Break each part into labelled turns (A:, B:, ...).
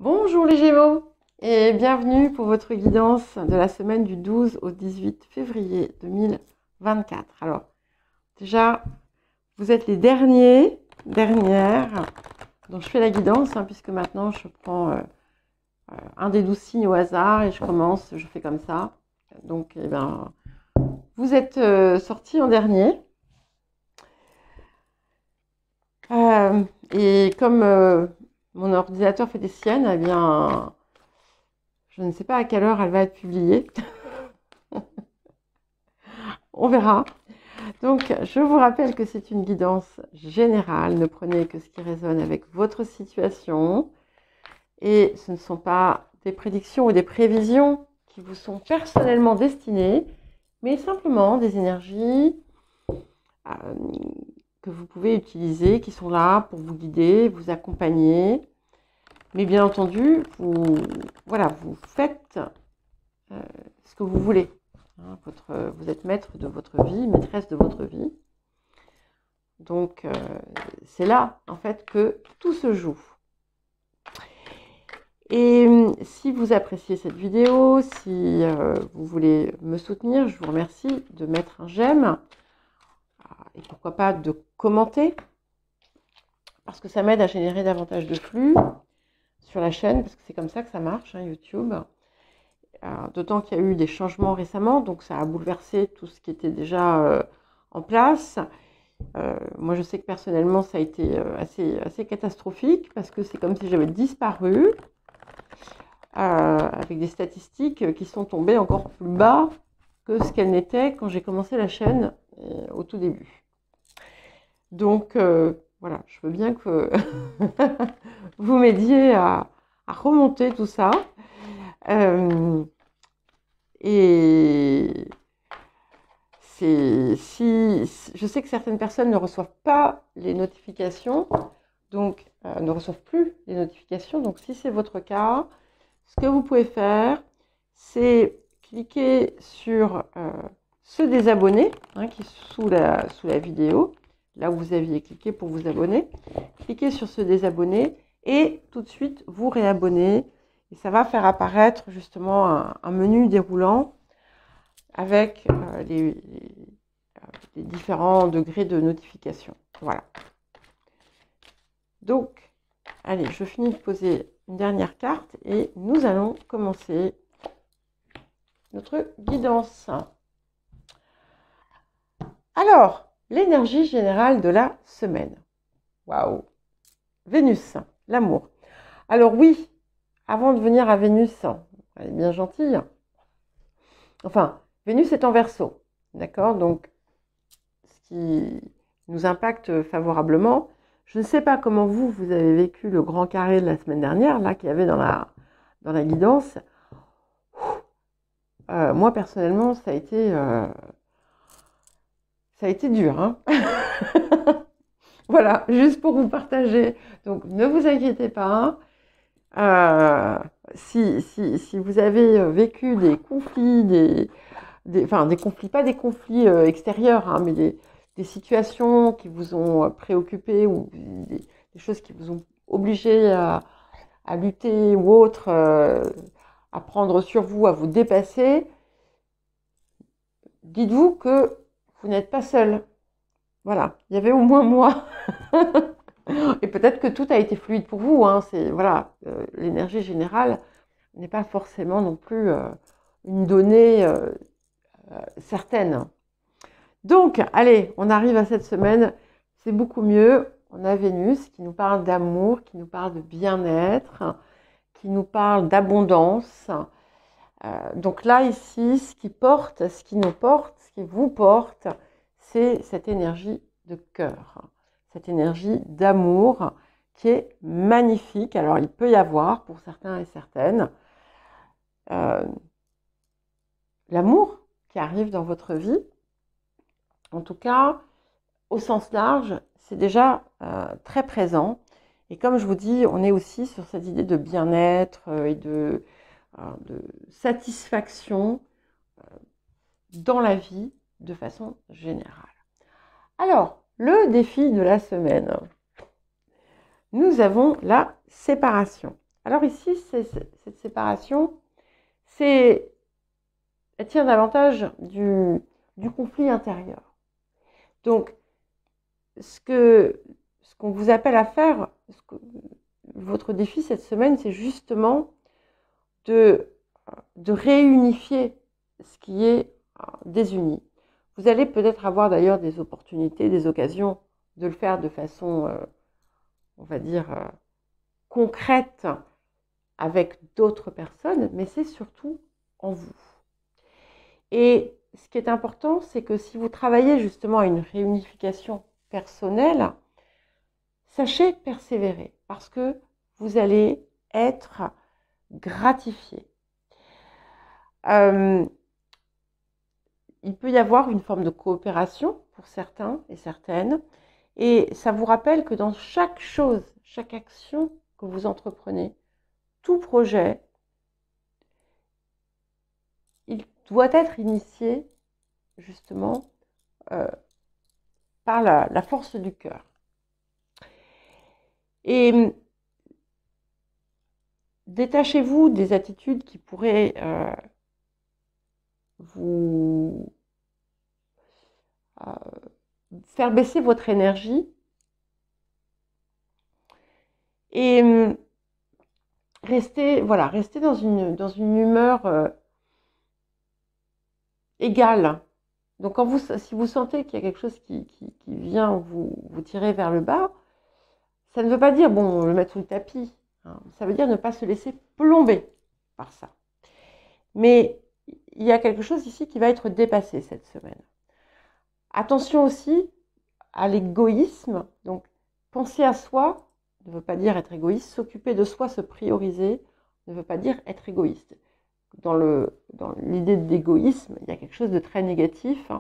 A: Bonjour les Gémeaux et bienvenue pour votre guidance de la semaine du 12 au 18 février 2024. Alors déjà, vous êtes les dernières dont je fais la guidance puisque maintenant je prends un des 12 signes au hasard et je fais comme ça. Donc eh ben, vous êtes sortis en dernier. Et comme mon ordinateur fait des siennes, eh bien, je ne sais pas à quelle heure elle va être publiée. On verra. Donc, je vous rappelle que c'est une guidance générale. Ne prenez que ce qui résonne avec votre situation. Et ce ne sont pas des prédictions ou des prévisions qui vous sont personnellement destinées, mais simplement des énergies que vous pouvez utiliser, qui sont là pour vous guider, vous accompagner. Mais bien entendu, vous faites ce que vous voulez. Vous êtes maître de votre vie, maîtresse de votre vie. Donc, c'est là, en fait, que tout se joue. Et si vous appréciez cette vidéo, si vous voulez me soutenir, je vous remercie de mettre un j'aime et pourquoi pas de commenter, parce que ça m'aide à générer davantage de flux sur la chaîne, parce que c'est comme ça que ça marche, YouTube. D'autant qu'il y a eu des changements récemment, donc ça a bouleversé tout ce qui était déjà en place. Moi, je sais que personnellement, ça a été assez catastrophique, parce que c'est comme si j'avais disparu, avec des statistiques qui sont tombées encore plus bas que ce qu'elles n'étaient quand j'ai commencé la chaîne au tout début. Donc, voilà, je veux bien que vous m'aidiez à remonter tout ça. Et je sais que certaines personnes ne reçoivent pas les notifications, donc ne reçoivent plus les notifications. Donc, si c'est votre cas, ce que vous pouvez faire, c'est cliquer sur se désabonner, qui est sous la vidéo, là où vous aviez cliqué pour vous abonner. Cliquez sur se désabonner et tout de suite vous réabonner. Et ça va faire apparaître justement un menu déroulant avec les différents degrés de notification. Voilà. Donc, allez, je finis de poser une dernière carte et nous allons commencer notre guidance. Alors, l'énergie générale de la semaine. Waouh! Vénus, l'amour. Alors oui, avant de venir à Vénus, elle est bien gentille. Enfin, Vénus est en Verseau, d'accord? Donc, ce qui nous impacte favorablement. Je ne sais pas comment vous avez vécu le grand carré de la semaine dernière, là, qu'il y avait dans la guidance. Moi, personnellement, ça a été dur, hein. Voilà, juste pour vous partager. Donc, ne vous inquiétez pas. Si vous avez vécu des conflits, enfin des conflits, pas des conflits extérieurs, mais des situations qui vous ont préoccupé ou des choses qui vous ont obligé à lutter ou autre, à prendre sur vous, à vous dépasser, dites-vous que vous n'êtes pas seul. Voilà, il y avait au moins moi. Et peut-être que tout a été fluide pour vous. C'est voilà, l'énergie générale n'est pas forcément non plus une donnée certaine. Donc, allez, on arrive à cette semaine, c'est beaucoup mieux. On a Vénus qui nous parle d'amour, qui nous parle de bien-être, qui nous parle d'abondance. Donc là, ici, ce qui nous porte, ce qui vous porte, c'est cette énergie de cœur, cette énergie d'amour qui est magnifique. Alors, il peut y avoir, pour certains et certaines, l'amour qui arrive dans votre vie. En tout cas, au sens large, c'est déjà très présent. Et comme je vous dis, on est aussi sur cette idée de bien-être et de satisfaction dans la vie de façon générale. Alors, le défi de la semaine. Nous avons la séparation. Alors ici, cette séparation, elle tient davantage du conflit intérieur. Donc, ce qu'on vous appelle à faire, votre défi cette semaine, c'est justement de réunifier ce qui est désuni. Vous allez peut-être avoir d'ailleurs des opportunités, des occasions de le faire de façon, on va dire, concrète avec d'autres personnes, mais c'est surtout en vous. Et ce qui est important, c'est que si vous travaillez justement à une réunification personnelle, sachez persévérer parce que vous allez être gratifié. Il peut y avoir une forme de coopération pour certains et certaines, et ça vous rappelle que dans chaque chose, chaque action que vous entreprenez, tout projet, il doit être initié justement par la force du cœur. Et détachez-vous des attitudes qui pourraient vous faire baisser votre énergie et rester dans une humeur égale. Donc si vous sentez qu'il y a quelque chose qui vient vous tirer vers le bas, ça ne veut pas dire le mettre sous le tapis. Hein. Ça veut dire ne pas se laisser plomber par ça. Mais il y a quelque chose ici qui va être dépassé cette semaine. Attention aussi à l'égoïsme. Donc, penser à soi ne veut pas dire être égoïste. S'occuper de soi, se prioriser, ne veut pas dire être égoïste. Dans l'idée d'égoïsme, il y a quelque chose de très négatif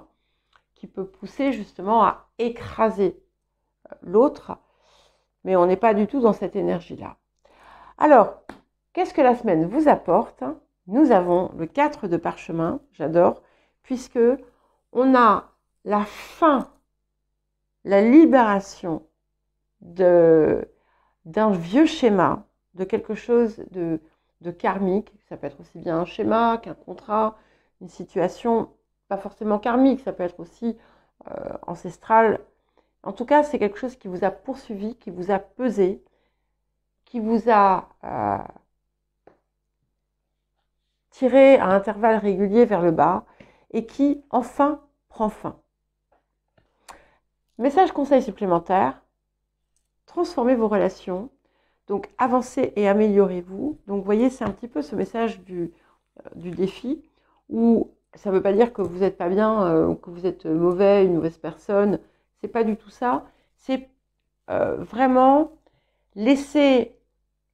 A: qui peut pousser justement à écraser l'autre. Mais on n'est pas du tout dans cette énergie-là. Alors, qu'est-ce que la semaine vous apporte ? Nous avons le 4 de parchemin, j'adore, puisque on a la fin, la libération d'un vieux schéma, de quelque chose de karmique. Ça peut être aussi bien un schéma qu'un contrat, une situation, pas forcément karmique, ça peut être aussi ancestral. En tout cas, c'est quelque chose qui vous a poursuivi, qui vous a pesé, qui vous a tiré à intervalles réguliers vers le bas et qui, enfin, prend fin. Message conseil supplémentaire, transformez vos relations, donc avancez et améliorez-vous. Donc, vous voyez, c'est un petit peu ce message du défi où ça ne veut pas dire que vous n'êtes pas bien, que vous êtes mauvais, une mauvaise personne. C'est pas du tout ça. C'est vraiment laisser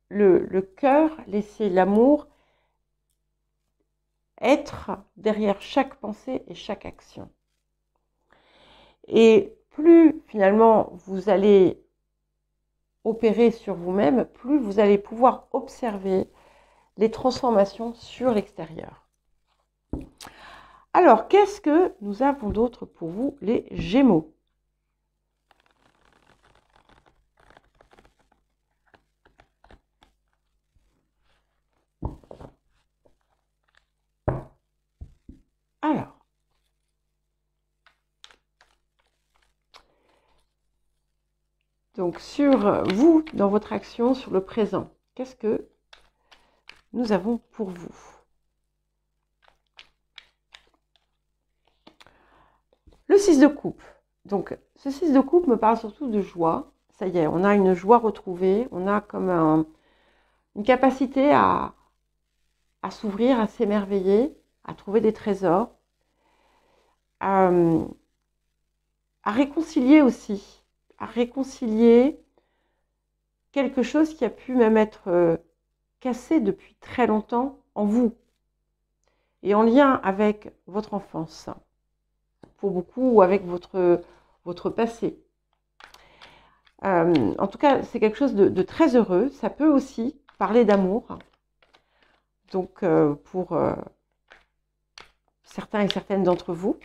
A: le cœur, laisser l'amour être derrière chaque pensée et chaque action. Et plus finalement vous allez opérer sur vous-même, plus vous allez pouvoir observer les transformations sur l'extérieur. Alors, qu'est-ce que nous avons d'autre pour vous, les Gémeaux ? Alors, donc sur vous, dans votre action, sur le présent, qu'est-ce que nous avons pour vous ? Le 6 de coupe. Donc, ce 6 de coupe me parle surtout de joie. Ça y est, on a une joie retrouvée, on a comme une capacité à s'ouvrir, à s'émerveiller, à trouver des trésors, à réconcilier aussi, à réconcilier quelque chose qui a pu même être cassé depuis très longtemps en vous et en lien avec votre enfance, pour beaucoup, ou avec votre passé. En tout cas, c'est quelque chose de très heureux. Ça peut aussi parler d'amour. Donc, pour certains et certaines d'entre vous.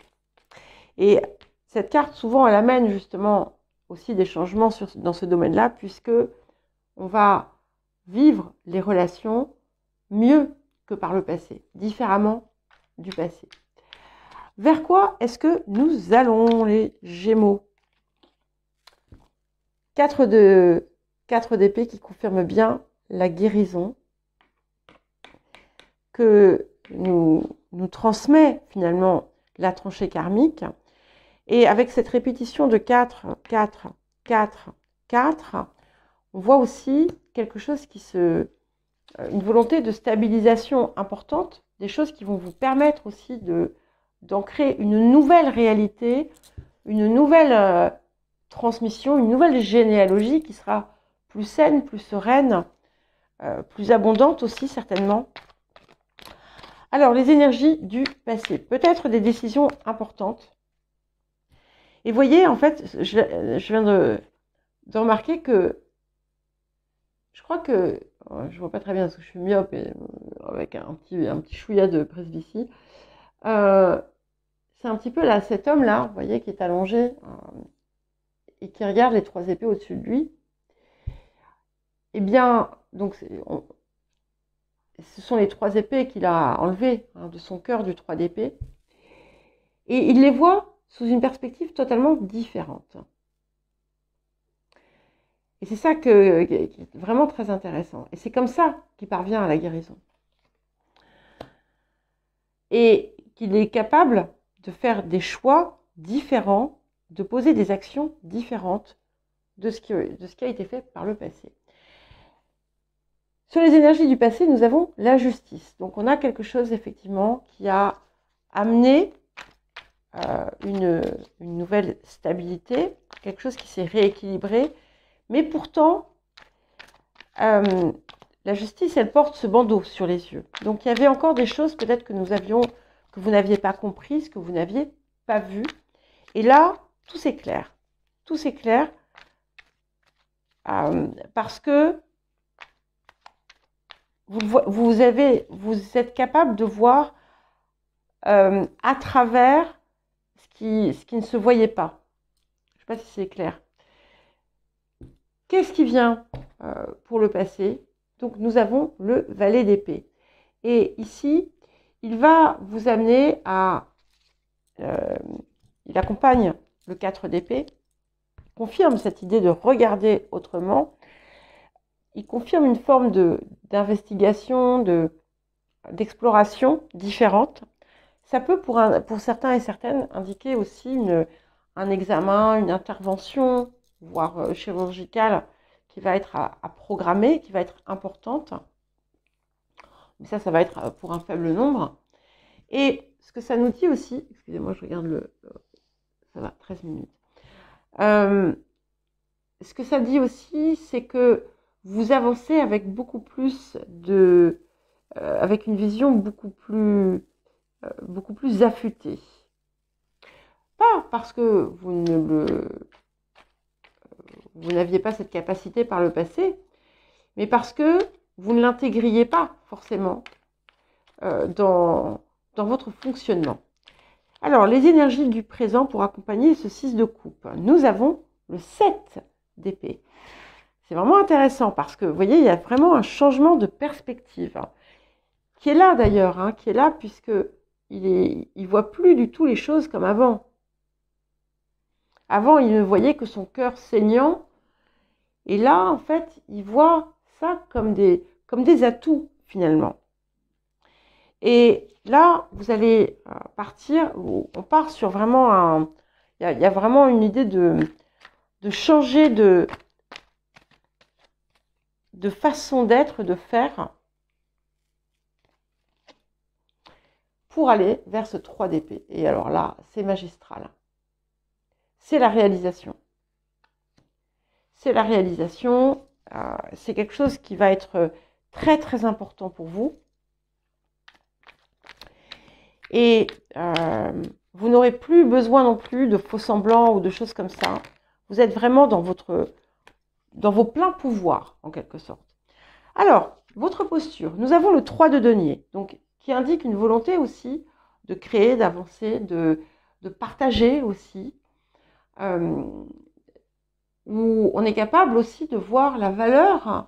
A: Et cette carte, souvent, elle amène justement aussi des changements dans ce domaine-là, puisque on va vivre les relations mieux que par le passé, différemment du passé. Vers quoi est-ce que nous allons, les Gémeaux? 4 d'épée qui confirme bien la guérison que nous transmet finalement la tranchée karmique. Et avec cette répétition de 4, 4, 4, 4, on voit aussi quelque chose une volonté de stabilisation importante, des choses qui vont vous permettre aussi d'ancrer une nouvelle réalité, une nouvelle transmission, une nouvelle généalogie qui sera plus saine, plus sereine, plus abondante aussi certainement. Alors, les énergies du passé, peut-être des décisions importantes. Et voyez, en fait, je viens de remarquer que, je crois que, je vois pas très bien parce que je suis myope et avec un petit chouïa de presbytie. C'est un petit peu là, cet homme-là, vous voyez, qui est allongé et qui regarde les 3 épées au-dessus de lui. Eh bien, donc, ce sont les 3 épées qu'il a enlevées de son cœur du 3 d'épée. Et il les voit sous une perspective totalement différente. Et c'est ça qui est vraiment très intéressant. Et c'est comme ça qu'il parvient à la guérison. Et qu'il est capable de faire des choix différents, de poser des actions différentes de ce qui a été fait par le passé. Sur les énergies du passé, nous avons la justice. Donc on a quelque chose effectivement qui a amené une nouvelle stabilité, quelque chose qui s'est rééquilibré. Mais pourtant, la justice, elle porte ce bandeau sur les yeux. Donc il y avait encore des choses peut-être que vous n'aviez pas comprises, que vous n'aviez pas vues. Et là, tout s'éclaire. Tout s'éclaire parce que vous êtes capable de voir à travers ce qui ne se voyait pas. Je ne sais pas si c'est clair. Qu'est-ce qui vient pour le passé? Donc nous avons le valet d'épée. Et ici, il va vous amener à... il accompagne le 4 d'épée, confirme cette idée de regarder autrement. Il confirme une forme d'investigation, d'exploration différente. Ça peut, pour certains et certaines, indiquer aussi un examen, une intervention, voire chirurgicale, qui va être à programmer, qui va être importante. Mais ça va être pour un faible nombre. Et ce que ça nous dit aussi, excusez-moi, je regarde ça va, 13 minutes. Ce que ça dit aussi, c'est que vous avancez avec beaucoup plus avec une vision beaucoup plus affûtée. Pas parce que vous n'aviez pas cette capacité par le passé, mais parce que vous ne l'intégriez pas forcément dans votre fonctionnement. Alors, les énergies du présent pour accompagner ce 6 de coupe. Nous avons le 7 d'épée. C'est vraiment intéressant parce que, vous voyez, il y a vraiment un changement de perspective qui est là d'ailleurs, qui est là puisque il voit plus du tout les choses comme avant. Avant, il ne voyait que son cœur saignant. Et là, en fait, il voit ça comme des atouts, finalement. Et là, vous allez partir, on part sur vraiment il y a vraiment une idée de changer de façon d'être, de faire, pour aller vers ce 3 d'épée. Et alors là, c'est magistral. C'est la réalisation. C'est la réalisation. C'est quelque chose qui va être très, très important pour vous. Et vous n'aurez plus besoin non plus de faux semblants ou de choses comme ça. Vous êtes vraiment dans vos pleins pouvoirs, en quelque sorte. Alors, votre posture. Nous avons le 3 de denier, donc, qui indique une volonté aussi de créer, d'avancer, de partager aussi. Où on est capable aussi de voir la valeur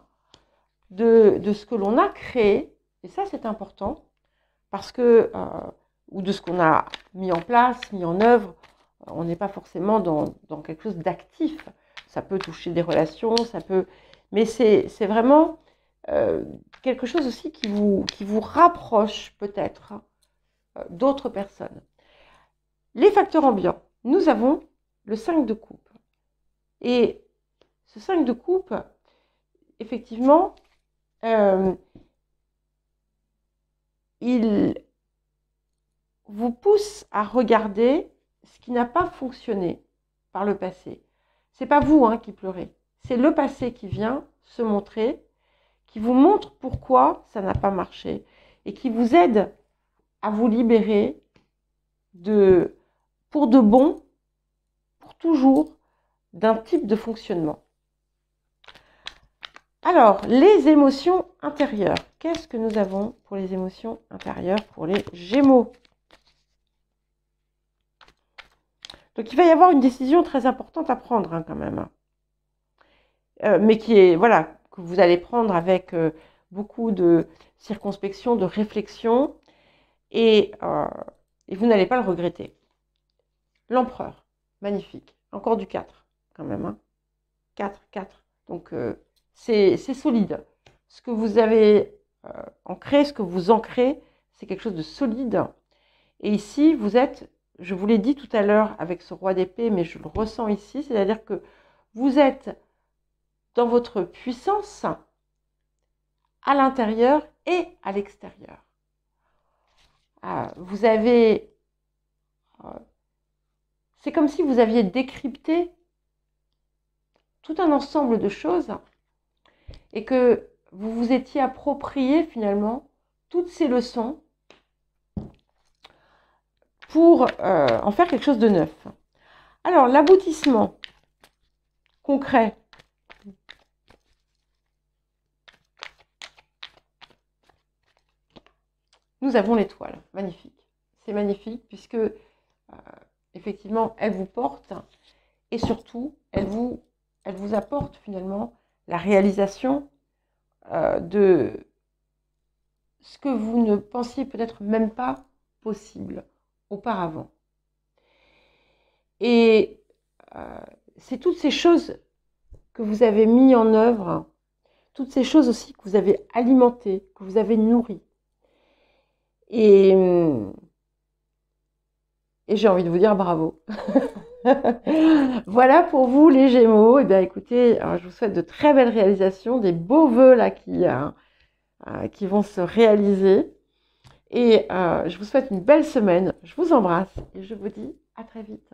A: de ce que l'on a créé, et ça c'est important, parce que, ou de ce qu'on a mis en place, mis en œuvre, on n'est pas forcément dans quelque chose d'actif. Ça peut toucher des relations, ça peut... Mais c'est vraiment quelque chose aussi qui vous rapproche peut-être d'autres personnes. Les facteurs ambiants. Nous avons le 5 de coupe. Et ce 5 de coupe, effectivement, il vous pousse à regarder ce qui n'a pas fonctionné par le passé. C'est pas vous qui pleurez, c'est le passé qui vient se montrer, qui vous montre pourquoi ça n'a pas marché et qui vous aide à vous libérer pour de bon, pour toujours, d'un type de fonctionnement. Alors, les émotions intérieures. Qu'est-ce que nous avons pour les émotions intérieures pour les Gémeaux? Donc, il va y avoir une décision très importante à prendre quand même. Mais qui est, voilà, que vous allez prendre avec beaucoup de circonspection, de réflexion, et vous n'allez pas le regretter. L'empereur, magnifique. Encore du 4, quand même. 4, 4. Donc, c'est solide. Ce que vous avez ancré, ce que vous ancrez, c'est quelque chose de solide. Et ici, vous êtes, je vous l'ai dit tout à l'heure avec ce roi d'épée, mais je le ressens ici, c'est-à-dire que vous êtes dans votre puissance à l'intérieur et à l'extérieur. Vous avez... c'est comme si vous aviez décrypté tout un ensemble de choses et que vous vous étiez approprié finalement toutes ces leçons pour en faire quelque chose de neuf. Alors, l'aboutissement concret. Nous avons l'étoile, magnifique. C'est magnifique puisque, effectivement, elle vous porte et surtout, elle vous apporte finalement la réalisation de ce que vous ne pensiez peut-être même pas possible auparavant. Et c'est toutes ces choses que vous avez mis en œuvre, toutes ces choses aussi que vous avez alimentées, que vous avez nourries. Et j'ai envie de vous dire bravo. Voilà pour vous les Gémeaux. Et bien écoutez, je vous souhaite de très belles réalisations, des beaux vœux là qui vont se réaliser. Et je vous souhaite une belle semaine. Je vous embrasse et je vous dis à très vite.